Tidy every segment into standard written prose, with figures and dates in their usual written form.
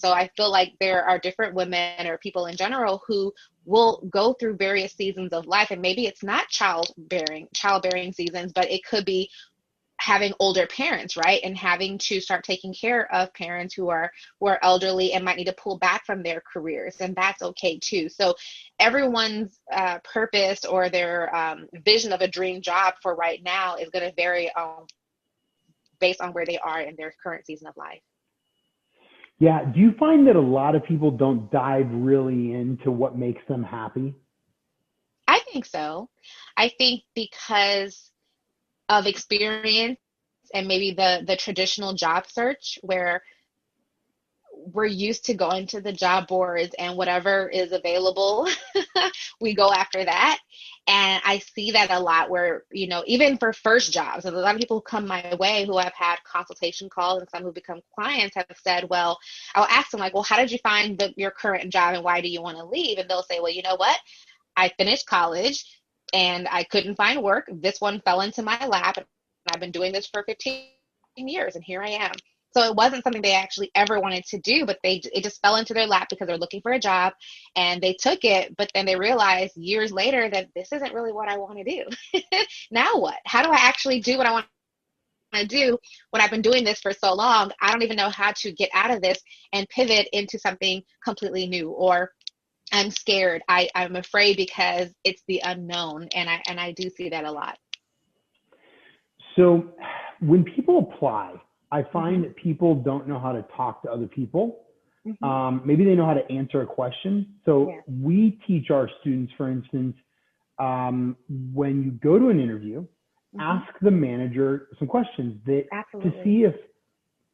so I feel like there are different women or people in general who will go through various seasons of life, and maybe it's not childbearing seasons, but it could be having older parents, right? And having to start taking care of parents who are elderly and might need to pull back from their careers, and that's okay too. So everyone's purpose or their vision of a dream job for right now is going to vary based on where they are in their current season of life. Yeah. Do you find that a lot of people don't dive really into what makes them happy? I think so. I think because of experience and maybe the traditional job search, where we're used to going to the job boards and whatever is available, we go after that. And I see that a lot where, even for first jobs, and a lot of people who come my way who have had consultation calls and some who become clients have said, well, I'll ask them like, well, how did you find your current job and why do you want to leave? And they'll say, well, you know what? I finished college and I couldn't find work. This one fell into my lap, and I've been doing this for 15 years, and here I am. So it wasn't something they actually ever wanted to do, but it just fell into their lap because they're looking for a job, and they took it. But then they realized years later that this isn't really what I want to do. Now what? How do I actually do what I want to do when I've been doing this for so long? I don't even know how to get out of this and pivot into something completely new. Or I'm scared. I'm afraid because it's the unknown. And I do see that a lot. So when people apply, I find that people don't know how to talk to other people. Maybe they know how to answer a question. So we teach our students, for instance, when you go to an interview, ask the manager some questions to see if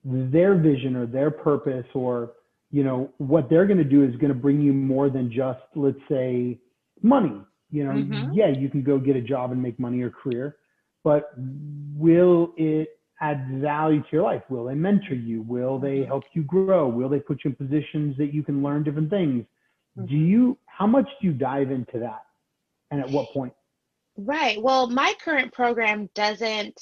their vision or their purpose or what they're going to do is going to bring you more than just, let's say, money. Yeah, you can go get a job and make money or career, but will it add value to your life? Will they mentor you? Will they help you grow? Will they put you in positions that you can learn different things? How much do you dive into that? And at what point? Right. Well, my current program doesn't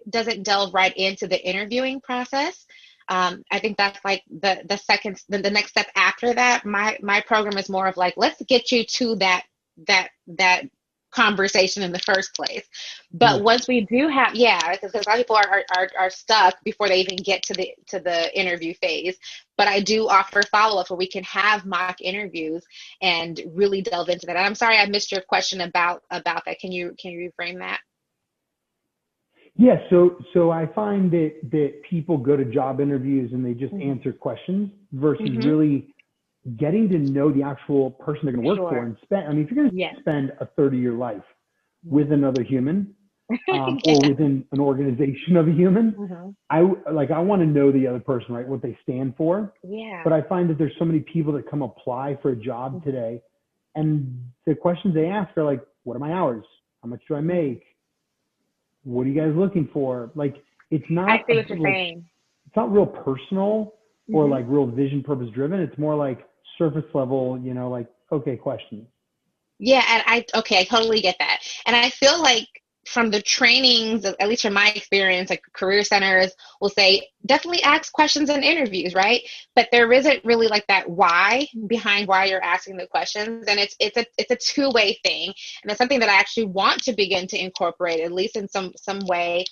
delve right into the interviewing process. I think that's like the next step after that. My program is more of like, let's get you to that conversation in the first place. But once we do have, because a lot of people are stuck before they even get to the interview phase. But I do offer follow-up where we can have mock interviews and really delve into that. And I'm sorry I missed your question about that. Can you reframe that? Yeah, so I find that people go to job interviews and they just answer questions versus really getting to know the actual person they're going to work for and spend. I mean, if you're going to spend a third of your life with another human or within an organization of a human, I want to know the other person, right? What they stand for. Yeah. But I find that there's so many people that come apply for a job today, and the questions they ask are like, "What are my hours? How much do I make? What are you guys looking for?" Like, it's not. I see what you're saying. It's not real personal or like real vision purpose driven. It's more like surface level, okay, questions. Yeah, and I totally get that. And I feel like from the trainings, at least from my experience, like career centers will say, definitely ask questions in interviews, right? But there isn't really like that why behind why you're asking the questions. And it's a two-way thing. And it's something that I actually want to begin to incorporate, at least in some way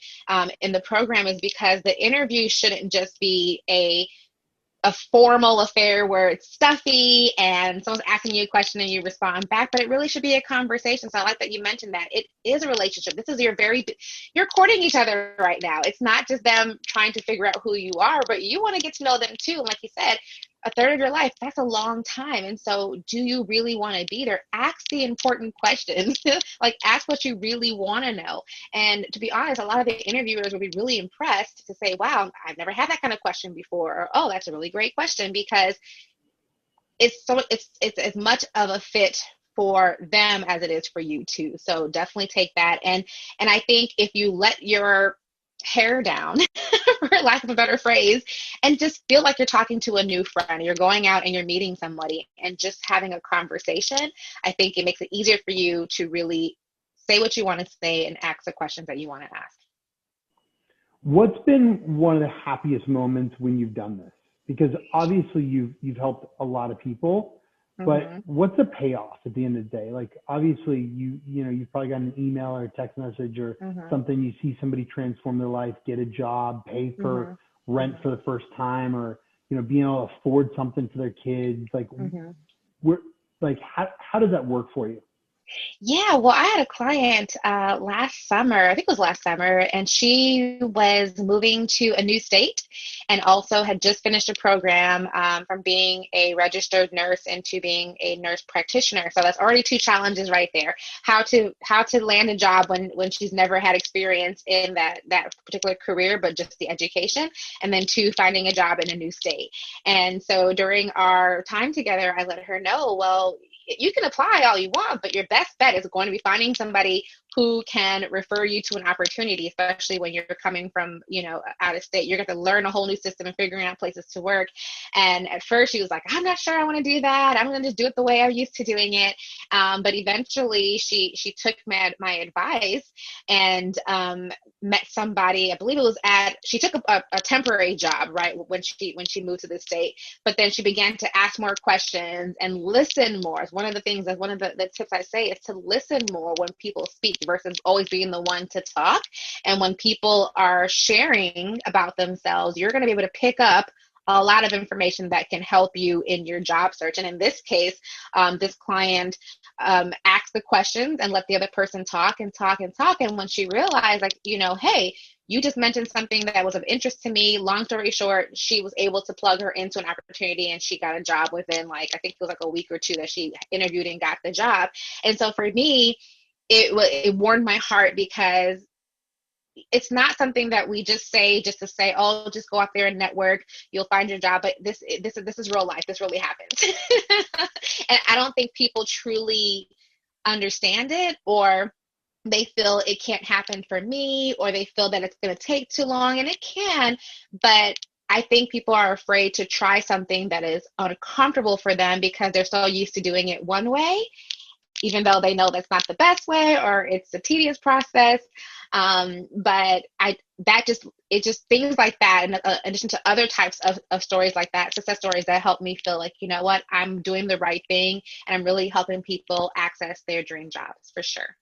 in the program, is because the interview shouldn't just be a formal affair where it's stuffy and someone's asking you a question and you respond back, but it really should be a conversation. So I like that you mentioned that. It is a relationship. This is you're courting each other right now. It's not just them trying to figure out who you are, but you want to get to know them too. And like you said, a third of your life, that's a long time. And so do you really want to be there? Ask the important questions. Like, ask what you really want to know. And to be honest, a lot of the interviewers will be really impressed to say, wow, I've never had that kind of question before. Or, oh, that's a really great question, because it's as much of a fit for them as it is for you too. So definitely take that. And I think if you let your hair down, for lack of a better phrase, and just feel like you're talking to a new friend, you're going out and you're meeting somebody and just having a conversation, I think it makes it easier for you to really say what you want to say and ask the questions that you want to ask. What's been one of the happiest moments when you've done this? because obviously you've helped a lot of people, but what's the payoff at the end of the day? Like, obviously you've probably got an email or a text message or something. You see somebody transform their life, get a job, pay for rent for the first time, or, being able to afford something for their kids. Like, how does that work for you? Yeah, well, I had a client last summer, I think it was last summer, and she was moving to a new state and also had just finished a program from being a registered nurse into being a nurse practitioner. So that's already two challenges right there. How to land a job when she's never had experience in that particular career, but just the education, and then two, finding a job in a new state. And so during our time together, I let her know, well, you can apply all you want, but your best bet is going to be finding somebody who can refer you to an opportunity, especially when you're coming from, out of state. You're going to learn a whole new system and figuring out places to work. And at first she was like, I'm not sure I want to do that. I'm going to just do it the way I'm used to doing it. But eventually she took my advice and met somebody. I believe it was she took a temporary job, right, when she moved to the state. But then she began to ask more questions and listen more. One of the things, that one of the tips I say is to listen more when people speak versus always being the one to talk. And when people are sharing about themselves, you're going to be able to pick up a lot of information that can help you in your job search. And in this case, this client asked the questions and let the other person talk and talk and talk. And when she realized, like, hey, you just mentioned something that was of interest to me. Long story short, she was able to plug her into an opportunity and she got a job within, I think it was a week or two that she interviewed and got the job. And so for me, it warmed my heart, because it's not something that we just say just to say, oh, just go out there and network, you'll find your job. But this is real life. This really happens. And I don't think people truly understand it, or they feel it can't happen for me, or they feel that it's going to take too long, and it can. But I think people are afraid to try something that is uncomfortable for them because they're so used to doing it one way, even though they know that's not the best way, or it's a tedious process. But things like that, in addition to other types of stories like that, success stories that help me feel like, what, I'm doing the right thing, and I'm really helping people access their dream jobs for sure.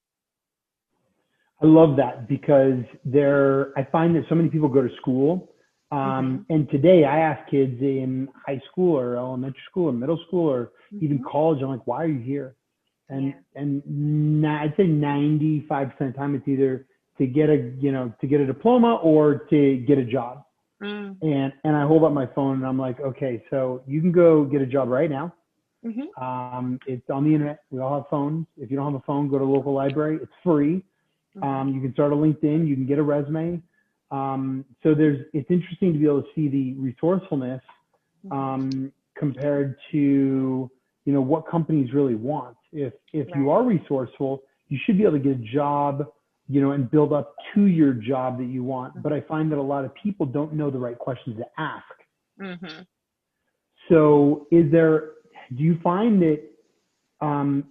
I love that, because I find that so many people go to school. And today I ask kids in high school or elementary school or middle school or even college, I'm like, why are you here? And I'd say 95% of the time it's either to get a diploma or to get a job. And I hold up my phone and I'm like, okay, so you can go get a job right now. It's on the internet. We all have phones. If you don't have a phone, go to a local library. It's free. You can start a LinkedIn. You can get a resume. So it's interesting to be able to see the resourcefulness compared to, what companies really want. If you are resourceful, you should be able to get a job, and build up to your job that you want. But I find that a lot of people don't know the right questions to ask. So do you find that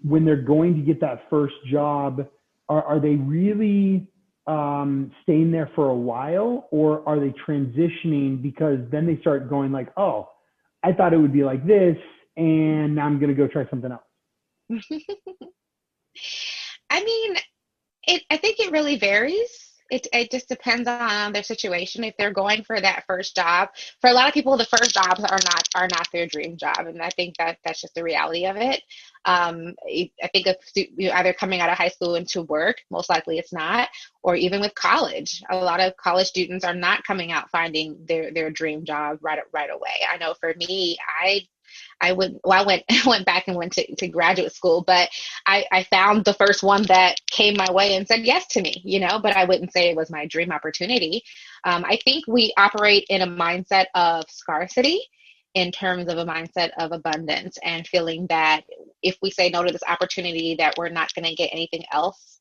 when they're going to get that first job, are they really staying there for a while, or are they transitioning because then they start going like, oh, I thought it would be like this, and now I'm going to go try something else? I mean, I think it really varies. It just depends on their situation. If they're going for that first job, for a lot of people, the first jobs are not their dream job, and I think that's just the reality of it. I think if you're either coming out of high school into work, most likely it's not, or even with college. A lot of college students are not coming out finding their dream job right away. I know for me, I went back and went to graduate school, but I found the first one that came my way and said yes to me, but I wouldn't say it was my dream opportunity. I think we operate in a mindset of scarcity in terms of a mindset of abundance, and feeling that if we say no to this opportunity, that we're not going to get anything else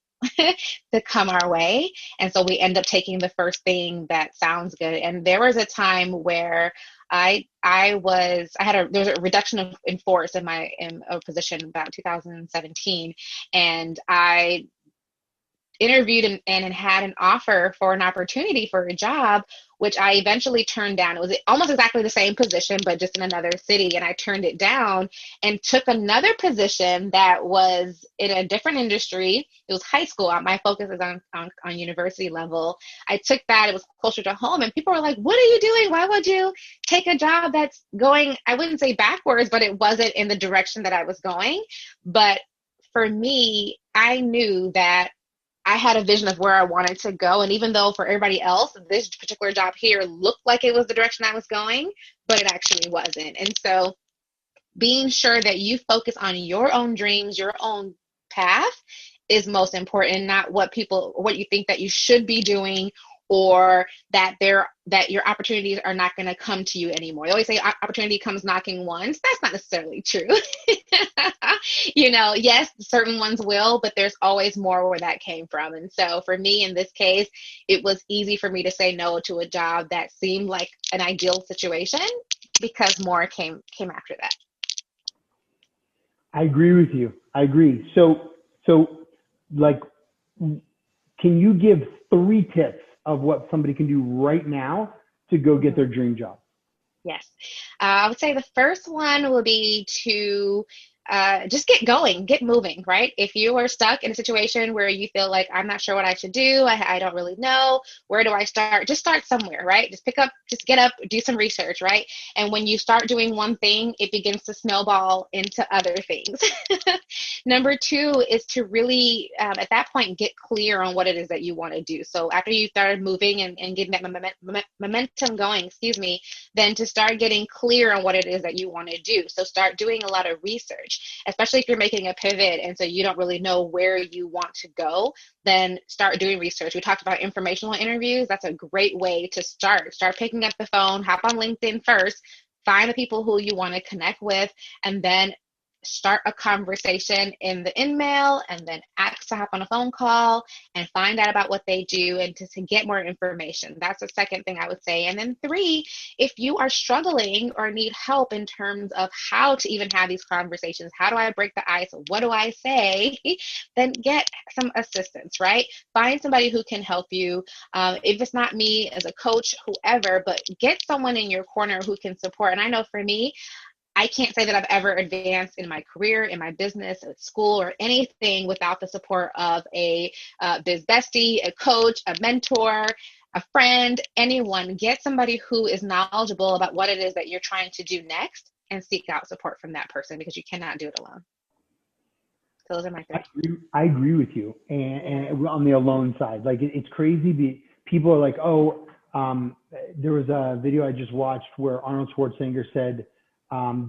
to come our way. And so we end up taking the first thing that sounds good. And there was a time where there was a reduction in force in a position about 2017. And I interviewed and had an offer for an opportunity for a job, which I eventually turned down. It was almost exactly the same position, but just in another city. And I turned it down and took another position that was in a different industry. It was high school. My focus is on university level. I took that. It was closer to home. And people were like, what are you doing? Why would you take a job that's going, I wouldn't say backwards, but it wasn't in the direction that I was going. But for me, I knew that I had a vision of where I wanted to go. And even though for everybody else, this particular job here looked like it was the direction I was going, but it actually wasn't. And so being sure that you focus on your own dreams, your own path is most important, not what you think that you should be doing, or that your opportunities are not going to come to you anymore. They always say opportunity comes knocking once. That's not necessarily true. Yes, certain ones will, but there's always more where that came from. And so for me, in this case, it was easy for me to say no to a job that seemed like an ideal situation because more came after that. I agree with you. I agree. So like, can you give 3 tips of what somebody can do right now to go get their dream job? Yes. I would say the first one will be to just get going, get moving, right? If you are stuck in a situation where you feel like, I'm not sure what I should do, I don't really know, where do I start? Just start somewhere, right? Just get up, do some research, right? And when you start doing one thing, it begins to snowball into other things. Number 2 is to really, at that point, get clear on what it is that you want to do. So after you started moving and getting that momentum going, then to start getting clear on what it is that you want to do. So start doing a lot of research. Especially if you're making a pivot and so you don't really know where you want to go, then start doing research. We talked about informational interviews. That's a great way to start. Start picking up the phone, hop on LinkedIn first, find the people who you want to connect with, and then start a conversation in the email, and then ask to hop on a phone call and find out about what they do and to get more information. That's the second thing I would say. And then 3, if you are struggling or need help in terms of how to even have these conversations, how do I break the ice? What do I say? Then get some assistance, right? Find somebody who can help you. If it's not me as a coach, whoever, but get someone in your corner who can support. And I know for me, I can't say that I've ever advanced in my career, in my business, at school, or anything without the support of a biz bestie, a coach, a mentor, a friend, anyone. Get somebody who is knowledgeable about what it is that you're trying to do next and seek out support from that person because you cannot do it alone. So those are my 3. I agree with you. And on the alone side, like it's crazy. People are like, there was a video I just watched where Arnold Schwarzenegger said,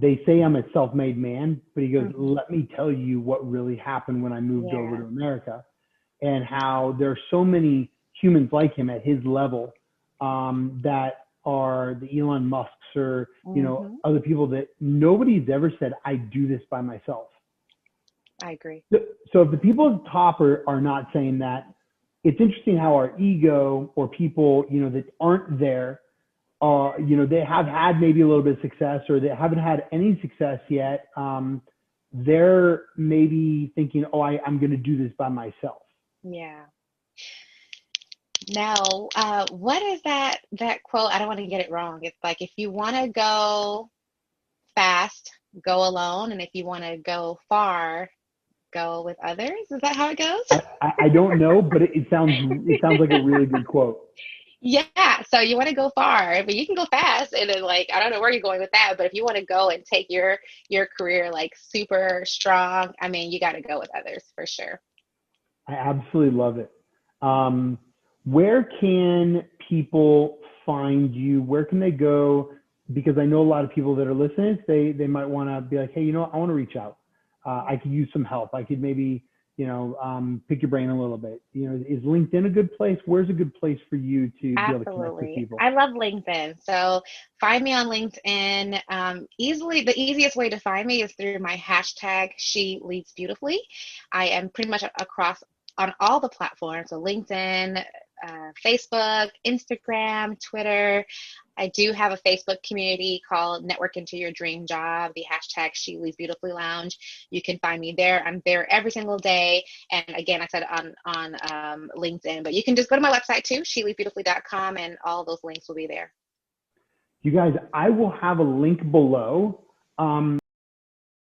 they say I'm a self-made man, but he goes, let me tell you what really happened when I moved over to America, and how there are so many humans like him at his level that are the Elon Musks or, other people that nobody's ever said, I do this by myself. I agree. So if the people at the top are not saying that, it's interesting how our ego or people, that aren't there, they have had maybe a little bit of success or they haven't had any success yet. They're maybe thinking, I'm going to do this by myself. Yeah. Now, what is that quote? I don't want to get it wrong. It's like, if you want to go fast, go alone. And if you want to go far, go with others. Is that how it goes? I don't know, but it sounds like a really good quote. Yeah. So you want to go far, but you can go fast. And then I don't know where you're going with that, but if you want to go and take your career super strong, you got to go with others for sure. I absolutely love it. Where can people find you? Where can they go? Because I know a lot of people that are listening, they might want to be like, hey, I want to reach out. I could use some help. I could maybe, pick your brain a little bit. Is LinkedIn a good place? Where's a good place for you to be able to connect with people? I love LinkedIn. So find me on LinkedIn. The easiest way to find me is through my hashtag, She Leads Beautifully. I am pretty much across on all the platforms. So LinkedIn, Facebook, Instagram, Twitter. I do have a Facebook community called Network Into Your Dream Job, the hashtag She Leads Beautifully Lounge. You can find me there. I'm there every single day. And again, I said on LinkedIn, but you can just go to my website too, sheleadsbeautifully.com, and all those links will be there. You guys, I will have a link below.